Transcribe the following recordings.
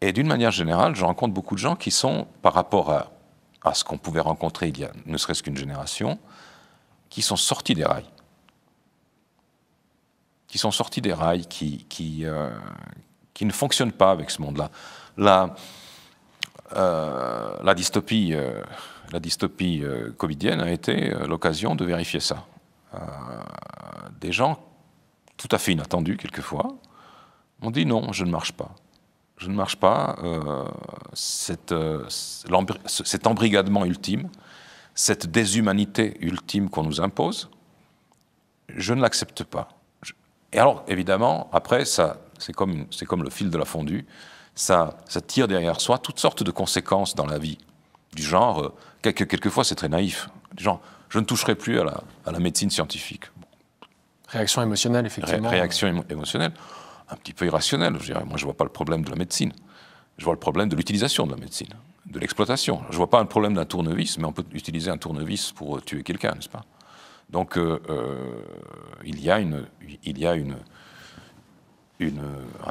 Et d'une manière générale, je rencontre beaucoup de gens qui sont, par rapport à ce qu'on pouvait rencontrer il y a ne serait-ce qu'une génération, qui sont sortis des rails. Qui sont sortis des rails, qui ne fonctionnent pas avec ce monde-là. La dystopie covidienne a été l'occasion de vérifier ça. Des gens tout à fait inattendus quelquefois m'ont dit non, je ne marche pas. Je ne marche pas. Cet embrigadement ultime, cette déshumanité ultime qu'on nous impose, je ne l'accepte pas. Et alors, évidemment, après, c'est comme le fil de la fondue, ça tire derrière soi toutes sortes de conséquences dans la vie, du genre, quelquefois c'est très naïf, du genre, je ne toucherai plus à la médecine scientifique. Réaction émotionnelle, effectivement. Réaction émotionnelle, un petit peu irrationnelle, je dirais. Moi, je ne vois pas le problème de la médecine. Je vois le problème de l'utilisation de la médecine, de l'exploitation. Je ne vois pas le problème d'un tournevis, mais on peut utiliser un tournevis pour tuer quelqu'un, n'est-ce pas? Donc, il y a un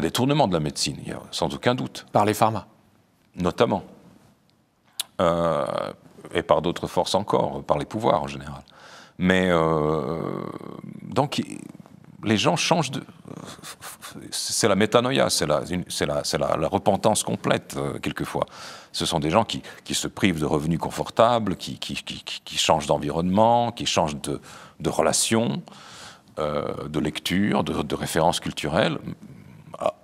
détournement de la médecine, il y a sans aucun doute. Par les pharma. Notamment. Et par d'autres forces encore, par les pouvoirs en général. Mais donc, les gens changent de... C'est la métanoïa, c'est la repentance complète, quelquefois. Ce sont des gens qui se privent de revenus confortables, qui changent d'environnement, qui changent de relations, de lecture, de références culturelles,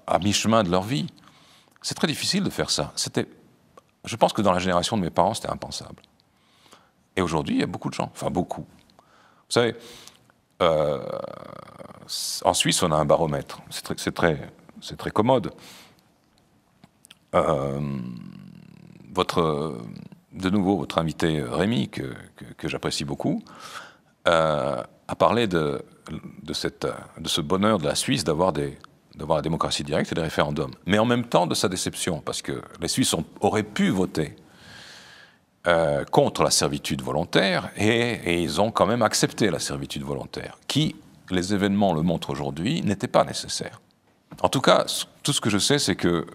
à mi-chemin de leur vie. C'est très difficile de faire ça. Je pense que dans la génération de mes parents, c'était impensable. Et aujourd'hui, il y a beaucoup de gens, enfin beaucoup. Vous savez, en Suisse, on a un baromètre. C'est très commode. De nouveau, votre invité Rémi, que j'apprécie beaucoup, a parlé de ce bonheur de la Suisse d'avoir la démocratie directe et des référendums. Mais en même temps de sa déception, parce que les Suisses auraient pu voter contre la servitude volontaire, et ils ont quand même accepté la servitude volontaire, qui, les événements le montrent aujourd'hui, n'était pas nécessaire. En tout cas, tout ce que je sais, c'est que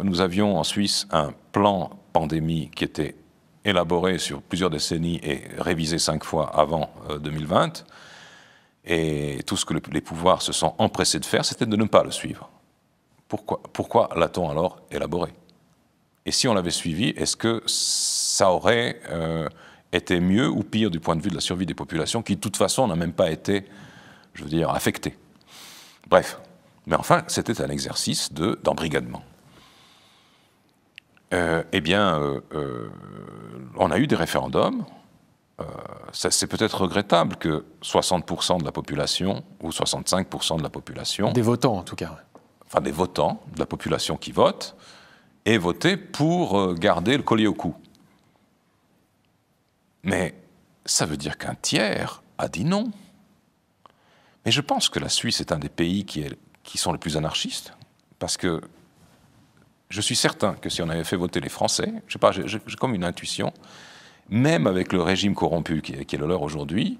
nous avions en Suisse un plan pandémie qui était élaboré sur plusieurs décennies et révisé 5 fois avant 2020. Et tout ce que les pouvoirs se sont empressés de faire, c'était de ne pas le suivre. Pourquoi l'a-t-on alors élaboré? Et si on l'avait suivi, est-ce que ça aurait été mieux ou pire du point de vue de la survie des populations qui, de toute façon, n'a même pas été, je veux dire, affectées? Bref. Mais enfin, c'était un exercice d'embrigadement. Eh bien, on a eu des référendums. C'est peut-être regrettable que 60% de la population, ou 65% de la population... Des votants, en tout cas. Enfin, des votants, de la population qui vote, aient voté pour garder le collier au cou. Mais ça veut dire qu'un tiers a dit non. Mais je pense que la Suisse est un des pays qui sont les plus anarchistes, parce que je suis certain que si on avait fait voter les Français, je sais pas, j'ai comme une intuition, même avec le régime corrompu qui est le leur aujourd'hui,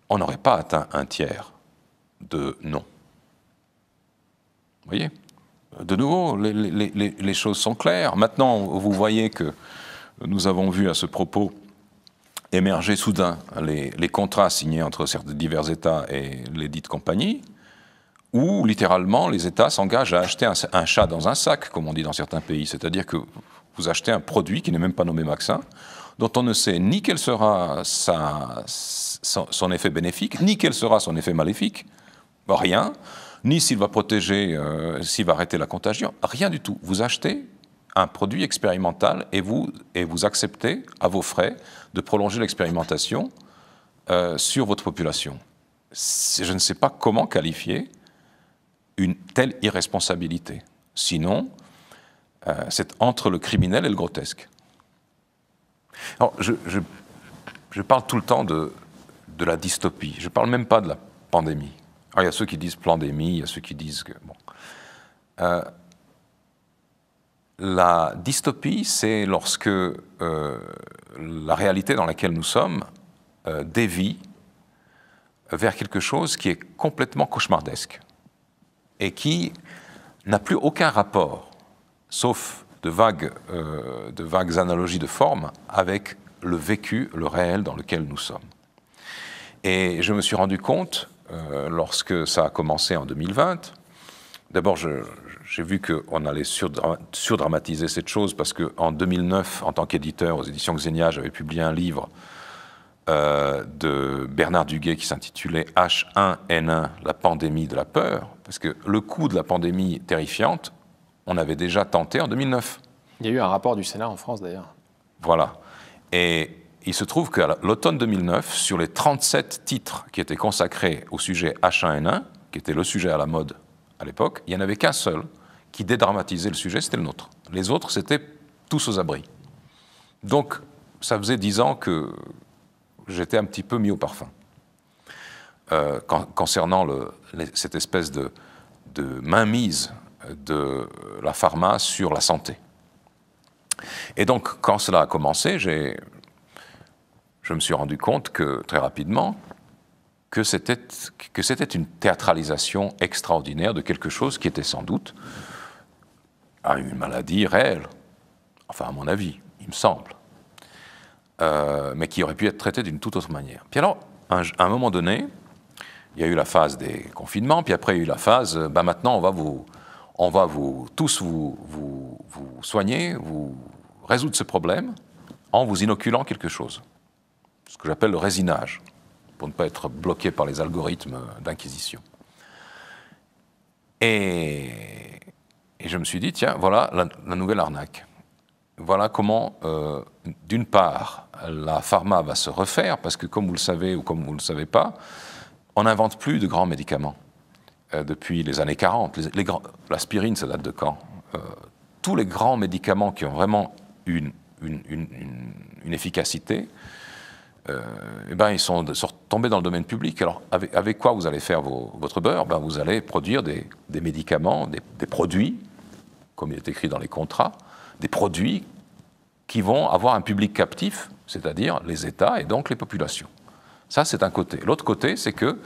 on n'aurait pas atteint un tiers de non. Vous voyez? De nouveau, les choses sont claires. Maintenant, vous voyez que nous avons vu à ce propos émerger soudain les contrats signés entre divers États et les dites compagnies, où littéralement les États s'engagent à acheter un chat dans un sac, comme on dit dans certains pays. C'est-à-dire que vous achetez un produit qui n'est même pas nommé vaccin, dont on ne sait ni quel sera son effet bénéfique, ni quel sera son effet maléfique, rien, ni s'il va protéger, s'il va arrêter la contagion, rien du tout. Vous achetez un produit expérimental et vous acceptez, à vos frais, de prolonger l'expérimentation sur votre population. Je ne sais pas comment qualifier une telle irresponsabilité. Sinon, c'est entre le criminel et le grotesque. Alors, je parle tout le temps de la dystopie. Je ne parle même pas de la pandémie. Alors, il y a ceux qui disent pandémie, il y a ceux qui disent que... Bon. La dystopie, c'est lorsque la réalité dans laquelle nous sommes dévie vers quelque chose qui est complètement cauchemardesque et qui n'a plus aucun rapport sauf de vagues analogies de forme avec le vécu, le réel dans lequel nous sommes. Et je me suis rendu compte, lorsque ça a commencé en 2020, d'abord j'ai vu qu'on allait surdramatiser cette chose parce qu'en 2009, en tant qu'éditeur aux éditions Xenia, j'avais publié un livre de Bernard Duguay qui s'intitulait H1N1, la pandémie de la peur, parce que le coup de la pandémie terrifiante, on avait déjà tenté en 2009. Il y a eu un rapport du Sénat en France d'ailleurs. Voilà. Et il se trouve qu'à l'automne 2009, sur les 37 titres qui étaient consacrés au sujet H1N1, qui était le sujet à la mode à l'époque, il n'y en avait qu'un seul qui dédramatisait le sujet, c'était le nôtre. Les autres, c'était tous aux abris. Donc, ça faisait 10 ans que j'étais un petit peu mis au parfum concernant cette espèce de mainmise de la pharma sur la santé. Et donc, quand cela a commencé, je me suis rendu compte très rapidement que c'était une théâtralisation extraordinaire de quelque chose qui était sans doute une maladie réelle, enfin à mon avis, il me semble, mais qui aurait pu être traitée d'une toute autre manière. Puis alors, à un moment donné, il y a eu la phase des confinements, puis après il y a eu la phase, maintenant on va tous vous soigner, vous résoudre ce problème en vous inoculant quelque chose, ce que j'appelle le résinage, pour ne pas être bloqué par les algorithmes d'inquisition. Et je me suis dit, tiens, voilà la nouvelle arnaque. Voilà comment, d'une part, la pharma va se refaire, parce que comme vous le savez ou comme vous ne le savez pas, on n'invente plus de grands médicaments depuis les années 40. L'aspirine, ça date de quand? Tous les grands médicaments qui ont vraiment une efficacité, ils sont tombés dans le domaine public. Alors, avec quoi vous allez faire votre beurre? Vous allez produire des médicaments, des produits, comme il est écrit dans les contrats, des produits qui vont avoir un public captif, c'est-à-dire les États et donc les populations. Ça, c'est un côté. L'autre côté, c'est que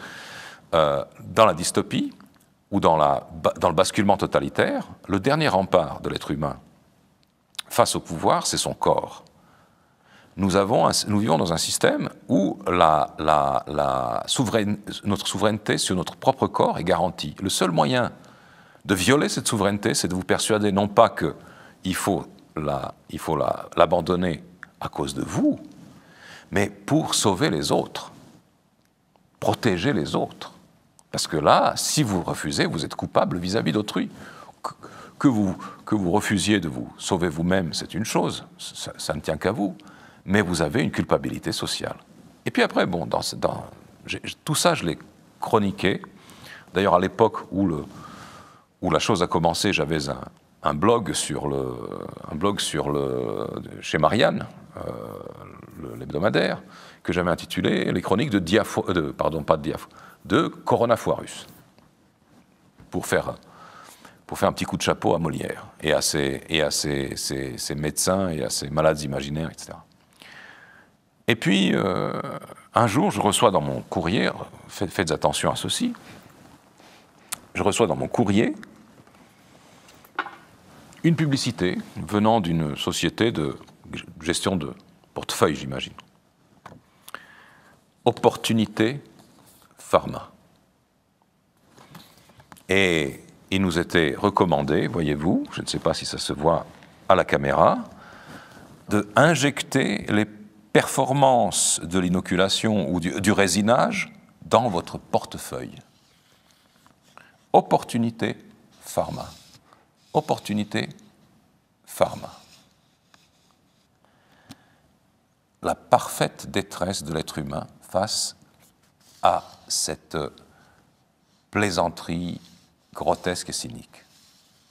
dans la dystopie ou dans le basculement totalitaire, le dernier rempart de l'être humain face au pouvoir, c'est son corps. Nous vivons dans un système où notre souveraineté sur notre propre corps est garantie. Le seul moyen de violer cette souveraineté, c'est de vous persuader non pas qu'il faut l'abandonner à cause de vous, mais pour sauver les autres, protéger les autres. Parce que là, si vous refusez, vous êtes coupable vis-à-vis d'autrui. Que vous refusiez de vous sauver vous-même, c'est une chose, ça ne tient qu'à vous, mais vous avez une culpabilité sociale. Et puis après, bon, tout ça, je l'ai chroniqué. D'ailleurs, à l'époque où la chose a commencé, j'avais un blog chez Marianne, l'hebdomadaire, que j'avais intitulé Les chroniques de Coronafoirus, pour faire un petit coup de chapeau à Molière et à ses médecins et à ses malades imaginaires, etc. Et puis, un jour, je reçois dans mon courrier, faites attention à ceci, je reçois dans mon courrier une publicité venant d'une société de gestion de portefeuille, j'imagine. Opportunité Pharma. Et il nous était recommandé, voyez-vous, je ne sais pas si ça se voit à la caméra, d'injecter les performances de l'inoculation ou du résinage dans votre portefeuille. Opportunité Pharma. Opportunité Pharma. La parfaite détresse de l'être humain face à cette plaisanterie grotesque et cynique.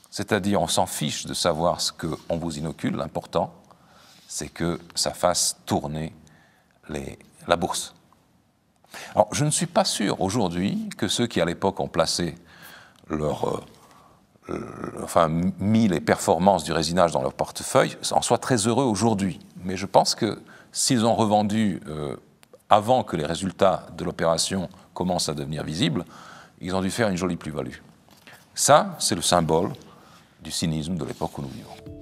C'est-à-dire, on s'en fiche de savoir ce qu'on vous inocule, l'important, c'est que ça fasse tourner la bourse. Alors, je ne suis pas sûr aujourd'hui que ceux qui, à l'époque, ont placé mis les performances du résinage dans leur portefeuille en soient très heureux aujourd'hui. Mais je pense que s'ils ont revendu avant que les résultats de l'opération commencent à devenir visibles, ils ont dû faire une jolie plus-value. Ça, c'est le symbole du cynisme de l'époque où nous vivons.